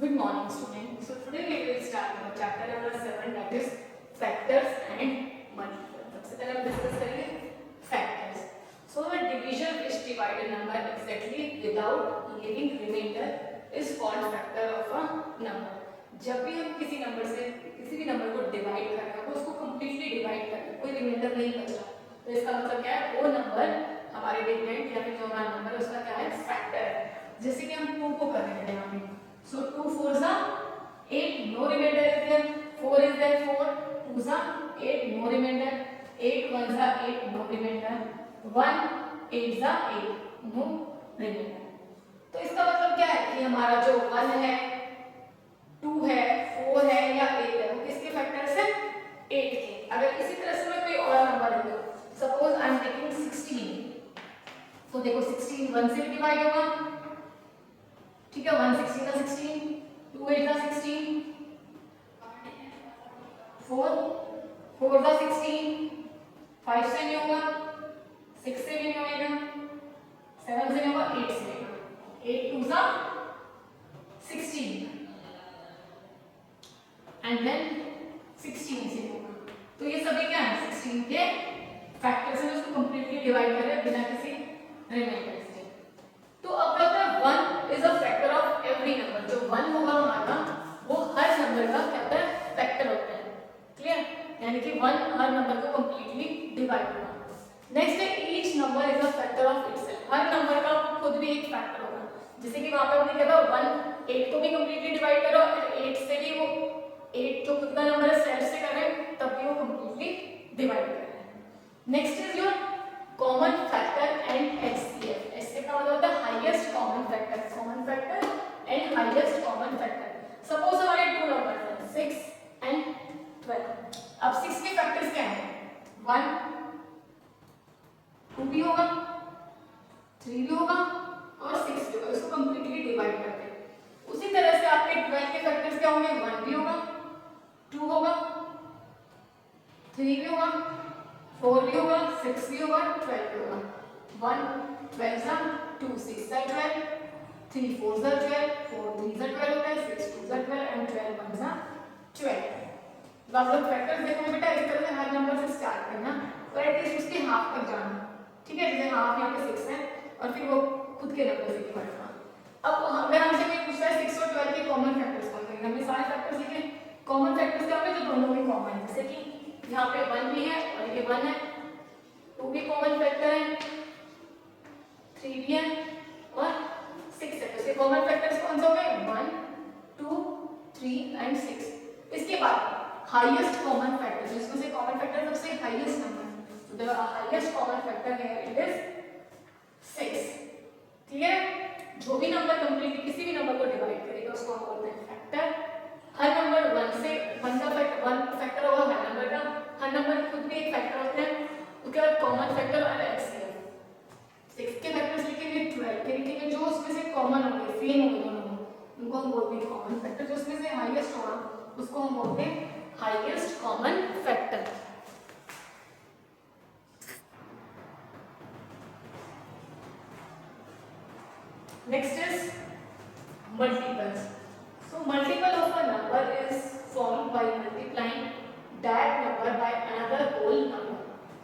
Good morning, students. So today we will start with chapter number 7, that is factors and multiples. सबसे पहले हम discuss करेंगे factors. So the division which divide a number exactly without leaving remainder is called factor of a number. जब भी हम किसी number से किसी भी नंबर को डिवाइड कर रहे हैं तो उसको completely डिवाइड कर रहे हैं, कोई रिमाइंडर नहीं बच रहा, तो इसका मतलब क्या है, वो नंबर हमारे डिविडेंड या फिर जो हमारा नंबर है उसका क्या है, फैक्टर है. जैसे कि हम 2 को कर रहे हैं यहाँ पे. So 2 4s are 8, no remainder is there. 4 is there, 4. 2s are 8, no remainder. 8 1s are 8, no remainder. 1 8s are 8, no remainder. तो इसका मतलब क्या है कि हमारा जो 1 है, 2 है, 4 है या 8 है, वो किसके फैक्टर्स है? 8 के. अगर इसी तरह से मैं कोई और नंबर ले लूं, सपोज आई एम टेकिंग 16, तो देखो 16 1 से डिवाइड होगा, ठीक है. 1 16 का 16, 2 8 का 16, 4 4 का 16, 5 से नहीं होगा, 6 से भी नहीं होगा, 7 से नहीं होगा, 8 से नहीं होगा. 8 2 का 16 एंड देन 16 से होगा. तो ये सभी क्या है, 16 के फैक्टर्स हैं, उसको कंप्लीटली डिवाइड कर रहे हैं बिना किसी रिमाइंडर से. तो अब कहते हैं 1 is a factor of every number. जो 1 होगा हमारा वो हर नंबर का क्या होता है, फैक्टर होता है. क्लियर? यानी कि 1 हर नंबर को कंप्लीटली डिवाइड होगा. नेक्स्ट है each number is a factor of itself. Her number का खुद भी एक फैक्टर होगा. जैसे कि वहां पे हमने कहा था 1 8 को भी कंप्लीटली डिवाइड करो और 8 से भी वो 8 जो खुद का नंबर है सेल्फ से कर रहे हैं तब भी वो कंप्लीटली डिवाइड कर रहे हैं. Next is your common factor and HCF. HCF का मतलब होता है highest common factor. Common factor and highest common factor. Suppose हमारे 2 नंबर्स हैं 6 एंड 12. अब 6 के फैक्टर्स क्या हैं? 1 2 भी होगा, 3 भी होगा और 6 भी होगा. इसको कंप्लीटली डिवाइड करते हैं. उसी तरह से आपके 12 के फैक्टर्स क्या होंगे? 1 भी होगा, 2 होगा, 3 भी होगा, 4 भी होगा, 6 भी होगा, 12 भी होगा. 1 12 सा 2 6 सा 12, 3 4 सा 12, 4 3 सा 12 होता है, 6 2 सा 12 एंड 12 1 सा 12. तो आप लोग फैक्टर्स देखो बेटा, इस तरह से हर नंबर से स्टार्ट करना और एटलीस्ट उसके हाफ तक जाना. ठीक है, जैसे हाफ यहाँ पे 6 है और फिर वो खुद के नंबर से डिवाइड करना. अब अगर हमसे कोई पूछता है 6 और 12 के कॉमन फैक्टर्स कौन से, हमने सारे फैक्टर्स लिखे. कॉमन फैक्टर्स क्या होंगे? जो दोनों में कॉमन है. जैसे कि यहाँ पे 1 भी है और ये 1 है, 2 भी कॉमन फैक्टर है, 3 भी है और 6 है. तो इसके कॉमन फैक्टर्स कौन से हो गए? 1 2 3 एंड 6. इसके बाद हाईएस्ट कॉमन फैक्टर, जिसमें से कॉमन फैक्टर सबसे हाईएस्ट नंबर है. तो the highest common factor here it is 6. Clear? जो भी नंबर कंप्लीटली किसी भी नंबर को डिवाइड करेगा उसको हम बोलते हैं फैक्टर. हर नंबर 1 से 1 का फैक्टर होगा हर नंबर का. हर नंबर खुद भी एक फैक्टर होते हैं. उसके बाद कॉमन फैक्टर और एचसीएफ. 6 के फैक्टर्स लिखेंगे, 12 के लिखेंगे, जो उसमें से कॉमन होंगे, सेम होंगे दोनों, उनको हम बोलते हैं कॉमन फैक्टर. जो उसमें से हाईएस्ट होगा उसको हम बोलते हैं highest common factor. Next is multiples. So multiple of a number is formed by multiplying that number by another whole number.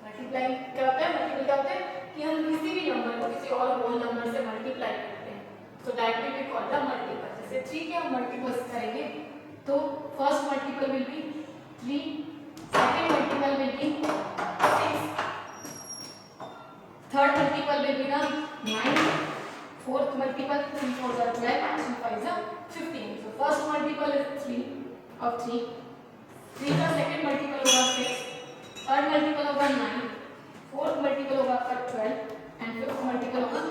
Multiplying क्या होता है? Multiple क्या होता है कि हम किसी भी नंबर को किसी और whole number से मल्टीप्लाई करते हैं. So that will be called a multiple. जैसे 3 के हम मल्टीपल्स करेंगे तो first multiple will be 3, second multiple will be 6, third multiple will be 9, fourth multiple 3 4s are 12, 3 5s are 15. So first multiple is 3 of 3. 3 का second multiple होगा 6, third multiple होगा 9, fourth multiple होगा 12 and fifth multiple होगा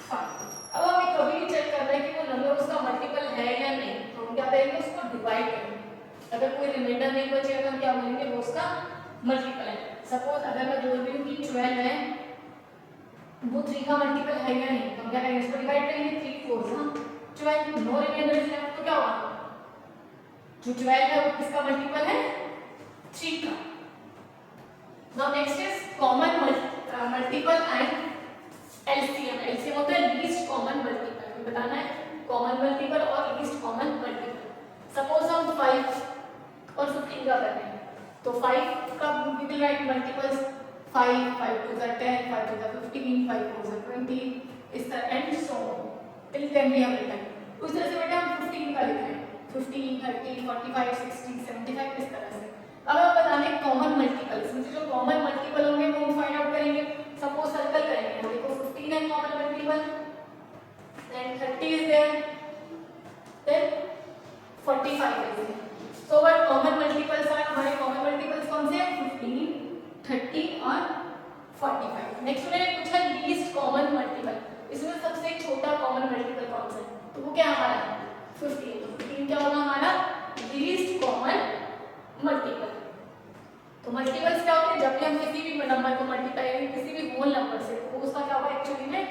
5. अब हमें कभी भी check करना है कि वो नंबर उसका मल्टीपल है या नहीं, तो हम क्या करेंगे? उसको डिवाइड करेंगे. अगर कोई रिमाइंडर नहीं बचेगा तो हम क्या बोलेंगे? वो उसका मल्टीपल है. सपोज अगर मैं बोल रही हूँ कि 12 है, वो 3 का मल्टीपल है या नहीं, तो हम क्या करेंगे? इसको डिवाइड करेंगे. 3 4 12, नो रिमाइंडर इज लेफ्ट, तो क्या होगा? जो 12 है वो किसका मल्टीपल है? 3 का. Now next is common multiple and LCM. LCM होता है लीस्ट कॉमन मल्टीपल. बताना है कॉमन मल्टीपल और लीस्ट कॉमन मल्टीपल. का कर रहे हैं तो 5 का वी विल राइट मल्टीपल्स 5 5 2 10 5 2 15 5 4 20 इस तरह and so till 10 we have written। उस तरह से बेटा हम 15 का लिख रहे हैं 15 30 45 60 75 इस तरह से। अब हम बताने कॉमन मल्टीपल्स में जो कॉमन मल्टीपल होंगे वो हम फाइंड आउट करेंगे। सपोज सर्कल करेंगे देखो 15 है common multiple, then 30 is there, then 45 is there। So what common multiples are? हमारे common multiples कौन से हैं? 15, 30 और 45। नेक्स्ट उन्होंने पूछा लीस्ट कॉमन मल्टीपल, इसमें सबसे छोटा कॉमन मल्टीपल कौन सा है? तो वो क्या हमारा 15। तो 15 क्या होगा हमारा लीस्ट कॉमन मल्टीपल। तो मल्टीपल्स क्या होते हैं? जब भी हम किसी भी नंबर को मल्टीप्लाई करेंगे किसी भी होल नंबर से तो उसका क्या होगा एक्चुअली में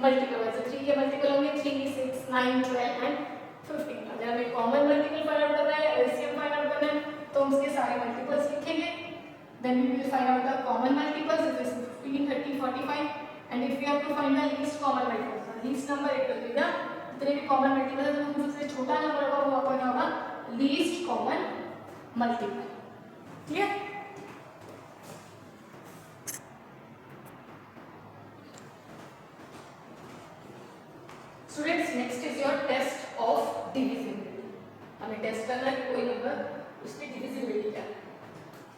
मल्टीपल। वैसे 3 के मल्टीपल होंगे 3 6 9 12 एंड 15। अगर हमें कॉमन मल्टीपल फाइंड आउट करना है एलसीएम फाइंड आउट करना है तो हम उसके सारे मल्टीपल्स लिखेंगे, then we will find out the common multiples it is 15 30 45 and if we have to find the least common multiple, least number it will be the जितने भी कॉमन मल्टीपल है तो सबसे छोटा नंबर होगा वो आपका होगा least common multiple. Clear? Students next is your test of divisibility. हमें टेस्ट करना है कोई नंबर उसकी डिविजिबिलिटी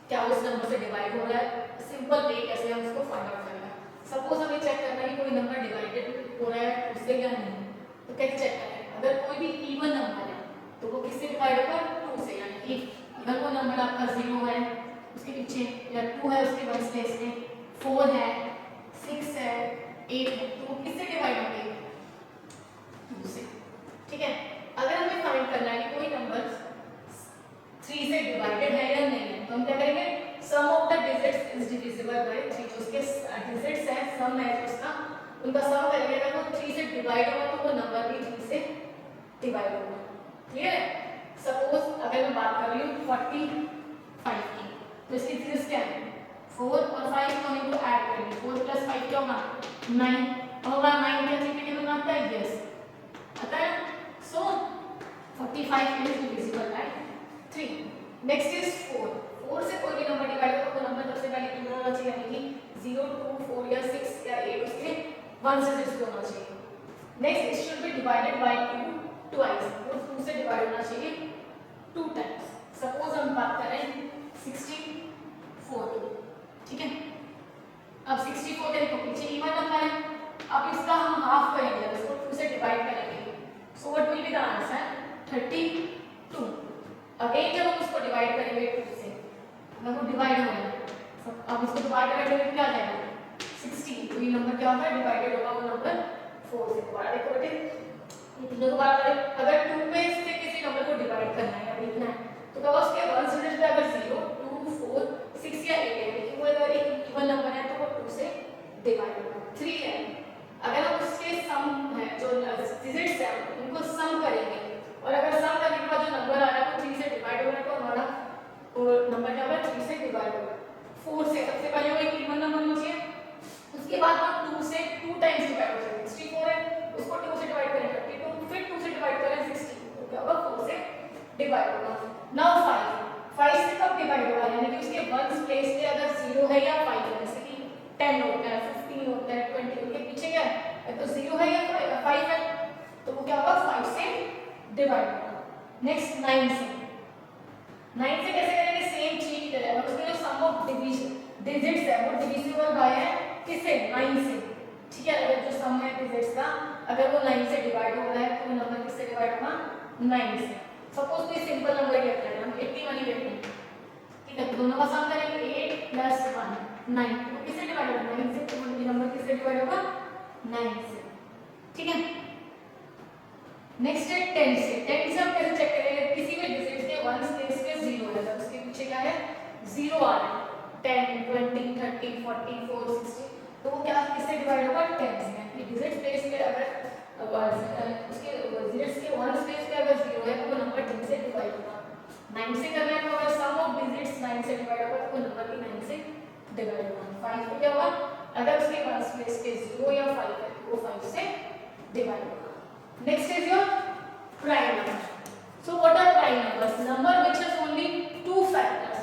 क्या उस नंबर से डिवाइड हो रहा है। सिंपल वे कैसे हम उसको फाइंड आउट करेंगे। सपोज हमें चेक करना है कोई नंबर डिवाइडेड हो रहा है उससे क्या नहीं, तो कैसे चेक करें? अगर कोई भी इवन नंबर है तो वो किससे डिवाइड होगा? 2 से। यानी कि अगर वो नंबर आपका 0 है उसके पीछे या 2 है उसके वंस प्लेस में, 4 है 6 है 8 है तो वो किससे डिवाइड होंगे? 2 से। ठीक है? अगर हमें फाइंड करना है कि कोई नंबर 3 से डिवाइडेड है या नहीं है तो हम क्या करेंगे? Sum of the digits is divisible by 3। जो उसके डिजिट्स हैं सम है उसका उनका सम करेंगे। अगर वो 3 से डिवाइड होगा तो वो नंबर भी 3 से डिवाइड होगा। क्लियर है? सपोज अगर मैं बात कर रही हूँ 45 की तो इसकी डिजिट्स क्या है? 4 और 5 को हम इनको ऐड करेंगे। 4 + 5 क्या होगा? 9 होगा। 9 क्या सीखने के बाद आता है? यस आता है। सो 45 is divisible by 3। Next is 4। 4 से कोई भी नंबर डिवाइड होगा तो नंबर सबसे पहले कितना होना चाहिए? यानी कि 0 2 4 या 6 या 8 उसके 1 से डिजिट होना चाहिए। Next it should be divided by 2 twice. वो 2 से डिवाइड होना चाहिए 2 टाइम्स। सपोज हम बात करें 64। ठीक है? अब 64 देखो पीछे इवन नंबर है, अब इसका हम हाफ करेंगे, अब इसको 2 से डिवाइड करेंगे so what will be the answer? 32। Again जब हम उसको डिवाइड करेंगे 2 से अगर वो डिवाइड हो गया अब इसको डिवाइड करेंगे तो क्या आ जाएगा? 16। तो ये नंबर क्या होगा? डिवाइडेड होगा वो नंबर 4 से। दोबारा देखो बेटे ये तीनों को बात करें अगर 2 में से किसी नंबर को डिवाइड करना है या देखना है तो क्या उसके 1 से डिजिट अगर 0 2 4 6 या 8 है लेकिन वो अगर एक इवन नंबर है तो वो 2 से डिवाइड होगा। 3 है अगर हम उसके सम है जो डिजिट्स है उनको सम करेंगे और अगर सम करने के बाद जो नंबर आ रहा है वो 3 से डिवाइड हो रहा है तो हमारा वो नंबर क्या होगा? 3 से डिवाइड होगा। 4 से सबसे पहले वो एक इवन नंबर होना चाहिए, उसके बाद हम 2 से 2 टाइम्स डिवाइड हो जाएगा। 64 है उसको 2 से डिवाइड करें 32 फिर 2 से डिवाइड करें 60 तो क्या होगा? 4 से डिवाइड होगा। नाउ 5 से कब डिवाइड होगा? यानी कि उसके वंस प्लेस पे अगर 0 है या 5 है जैसे कि 10 होता है 15 होता है 20 उनके पीछे क्या है? तो 0 है या 5 है तो वो क्या होगा? 5 से डिवाइड होगा। नेक्स्ट 9 से। 9 से कैसे करेंगे? सेम चीज की तरह उसके जो सम ऑफ डिवीजन डिजिट्स है वो डिविजिबल बाय है किससे? 9 से। ठीक है? अगर जो सम है डिजिट्स का अगर वो 9 से डिवाइड हो रहा है तो वो नंबर किससे डिवाइड होगा? 9 से। सपोज कोई सिंपल नंबर लेते हैं हम 81 लेते हैं। ठीक है? तो दोनों का सम करेंगे 8 + 1 9 तो किससे डिवाइड होगा? 9 से। तो ये नंबर किससे डिवाइड होगा? 9 से। ठीक है? नेक्स्ट है 10 से। 10 से हम कैसे चेक करेंगे? किसी भी डिजिट के 1 प्लेस पे 0 है तो उसके पीछे क्या है? 0 आ रहा है। 10 20 30 40 4 60 तो वो क्या किससे डिवाइड होगा? 10 से। यानी डिजिट प्लेस पे अगर उसके डिजिट्स के 1 प्लेस पे अगर 0 है तो वो नंबर 10 से डिवाइड होगा। 9 से करना है तो अगर सम ऑफ डिजिट्स 9 से डिवाइड होगा तो वो नंबर भी 9 से डिवाइड होगा। 5 पे क्या होगा? अगर उसके 1 प्लेस पे 0 या 5 है तो वो 5 से डिवाइड होगा। Next is your prime number. So what are prime numbers? Number which has only 2 factors.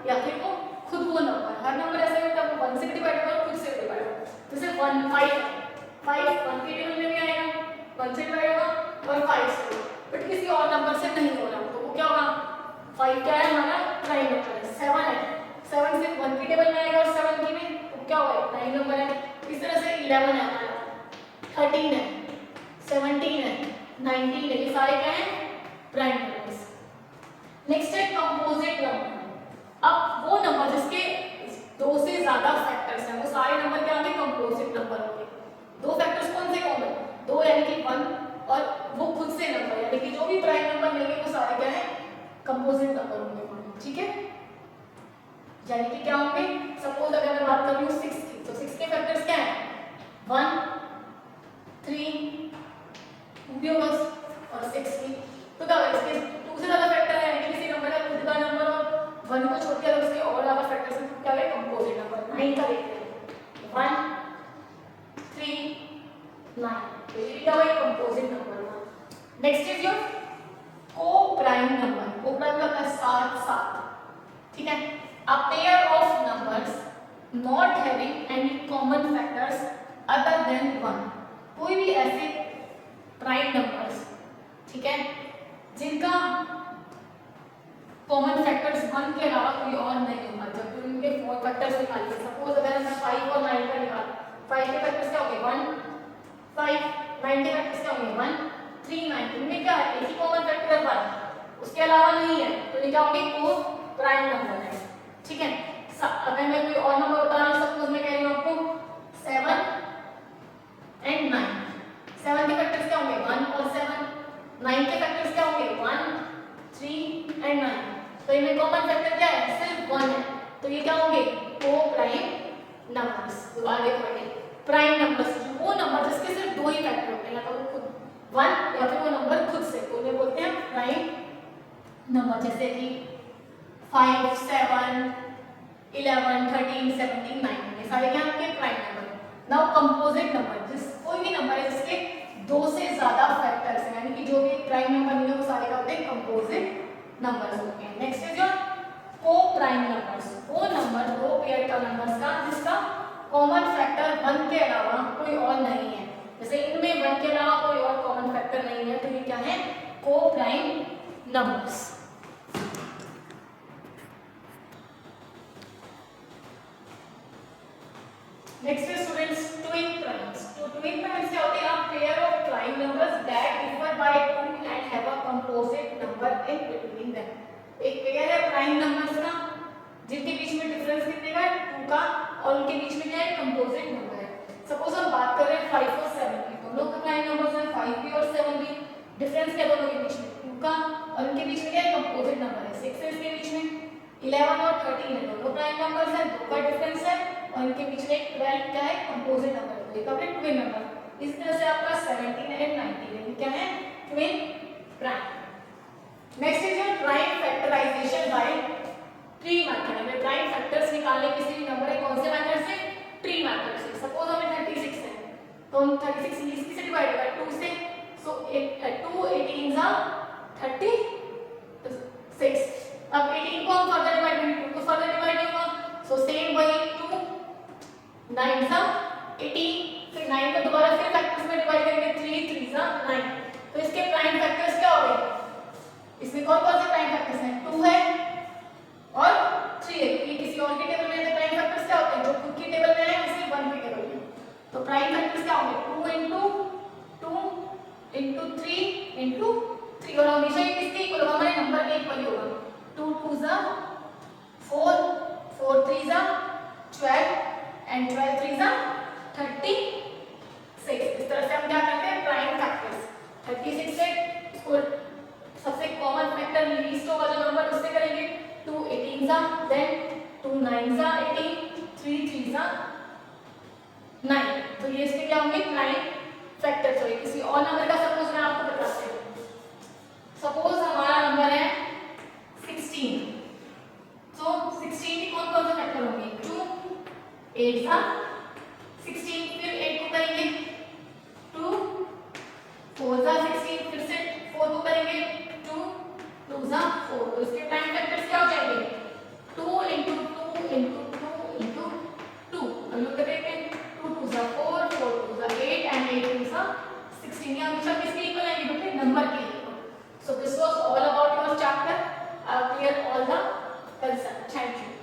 या फिर वो खुद वो नंबर, हर नंबर ऐसा होता है वो 1 से डिवाइड होगा और खुद से डिवाइड होगा। जैसे 1 5 5 1 के टेबल में भी आएगा, 1 से डिवाइड होगा और 5 से, बट किसी और नंबर से नहीं हो रहा तो वो क्या होगा, 5 क्या है हमारा प्राइम नंबर है, 7 है, 7 से 1 के टेबल में आएगा और 7 की में तो क्या होगा प्राइम नंबर है। इस तरह से 11 है हमारा, 13 है, 17 है, 19 है, ये सारे क्या है प्राइम नंबर्स। नेक्स्ट है कंपोजिट नंबर। अब वो नंबर जिसके दो से ज्यादा फैक्टर्स हैं वो सारे नंबर क्या होंगे, कंपोजिट नंबर होंगे। दो फैक्टर्स कौन से होंगे, दो यानी कि 1 और वो खुद से नंबर यानी कि जो भी प्राइम नंबर लेंगे वो सारे क्या है कंपोजिट नंबर होंगे, ठीक है। यानी कि क्या होंगे, सपोज अगर मैं बात कर रही हूँ 6 की तो 6 के फैक्टर्स क्या है 1 3 2 भी होगा और 6 की तो क्या होगा, इसके 2 से ज्यादा फैक्टर है यानी कि किसी नंबर का खुद का नंबर और 1 को छोड़ के अगर उसके और ज्यादा फैक्टर्स हैं तो क्या है कंपोजिट नंबर। 9 का देखते हैं 1 3 9 तो ये क्या है composite number. Next is your को प्राइम नंबर। को प्राइम का 7 7, ठीक है। A pair of numbers not having any common factors other than 1, कोई भी ऐसे प्राइम नंबर्स, ठीक है, जिनका कॉमन फैक्टर्स 1 के अलावा कोई और नहीं होगा, जब तुम इनके 4 फैक्टर्स निकालिए। सपोज अगर मैं 5 और 9 का निकाल, 5 के फैक्टर्स क्या होंगे 1 5, 9 के फैक्टर्स क्या होंगे 1 3 9, इनमें क्या है एक ही कॉमन फैक्टर है 1, उसके अलावा नहीं है तो ये क्या होंगे को प्राइम नंबर है, ठीक है। अगर मैं कोई और नंबर बता रहा हूँ, सपोज मैं कह रही हूँ आपको 7 एंड 9, 7 के फैक्टर्स क्या होंगे 1 और 7, 9 के फैक्टर्स क्या होंगे 1 3 एंड 9, तो इनमें कॉमन फैक्टर क्या है सिर्फ 1 है, तो ये क्या होंगे को प्राइम नंबर्स। तो आगे बढ़े प्राइम नंबर्स, वो नंबर जिसके सिर्फ दो ही फैक्टर होते हैं, या तो वो खुद 1 या फिर वो नंबर खुद से, तो उन्हें बोलते हैं प्राइम नंबर। जैसे कि 5 7 11 13 17 9, ये सारे क्या आपके prime number. Now composite number, जिस कोई भी नंबर है जिसके दो से ज्यादा फैक्टर्स हैं, यानी कि जो भी प्राइम नंबर नहीं है वो सारे क्या होते हैं कंपोजिट नंबर्स होते हैं। नेक्स्ट इज योर को प्राइम नंबर्स, वो नंबर दो पेयर का नंबर्स का जिसका कॉमन फैक्टर 1 के अलावा कोई और नहीं है। जैसे इनमें 1 के अलावा कोई और कॉमन फैक्टर नहीं है तो ये क्या है को prime numbers. Next is students twin primes. तो ट्विन प्राइम्स क्या होते हैं, आप pair of prime numbers that differ by 2 and have a composite number in between them. एक पेयर है प्राइम नंबर्स का जिनके बीच में डिफरेंस कितने का है 2 का, और उनके बीच में क्या है कंपोजिट नंबर है। सपोज हम बात कर रहे हैं 5 और 7 की, दोनों के प्राइम नंबर्स हैं 5 भी और 7 भी, डिफरेंस क्या दोनों के बीच में 2 का, और उनके बीच में क्या है कंपोजिट नंबर है 6 है इसके बीच में। 11 और 13 है, दोनों प्राइम नंबर्स हैं, 2 का डिफरेंस है और इनके बीच में 12 क्या है कंपोजिट नंबर, तो ये क्या है ट्विन नंबर। इस तरह से आपका 17 एंड 19 क्या है twin prime. Next is your prime factorization by tree method. हमें प्राइम फैक्टर्स निकालने किसी भी नंबर है कौन से मेथड से, ट्री मेथड से। सपोज हमें 36 है तो हम 36 किसी से डिवाइड करें 2 से, सो 2 18 जा 36। अब 18 को हम फर्दर डिवाइड करेंगे 2 को फर्दर डिवाइड नहीं होगा, सो सेम वही 2 9 जा 18, फिर 9 को दोबारा फिर फैक्टर्स में डिवाइड करेंगे 3 3 जा 9, तो इसके प्राइम फैक्टर्स क्या हो गए, इसमें कौन कौन से प्राइम फैक्टर्स हैं 2 है और 3 है, ये किसी और के टेबल में है। प्राइम फैक्टर्स क्या होते हैं जो खुद की टेबल में है उसी 1 के टेबल में, तो प्राइम फैक्टर्स क्या होंगे 2 into 3 into 3, और हमेशा ये किसके इक्वल होगा, हमारे नंबर के इक्वल होगा। 2 2 जा 4 4 3 जा 12 एंड 12 3 जा 36। इस तरह से हम क्या करते हैं प्राइम फैक्टर्स 36 से इसको सबसे कॉमन फैक्टर लीस्ट होगा जो नंबर उससे करेंगे 2 18 जा, देन 2 9 जा 18, 3 3 जा 9, तो ये इसके क्या होंगे प्राइम फैक्टर्स होंगे। किसी और नंबर का सपोज मैं आपको बताती हूँ, सपोज हमारा नंबर है 16, तो 16 के कौन कौन से फैक्टर होंगे 2 8 जा 16, फिर 8 को करेंगे 2 4 जा 16, फिर से 4 को करेंगे 2 2 जा 4, तो इसके प्राइम फैक्टर्स क्या हो जाएंगे 2 कर सकते। Thank you.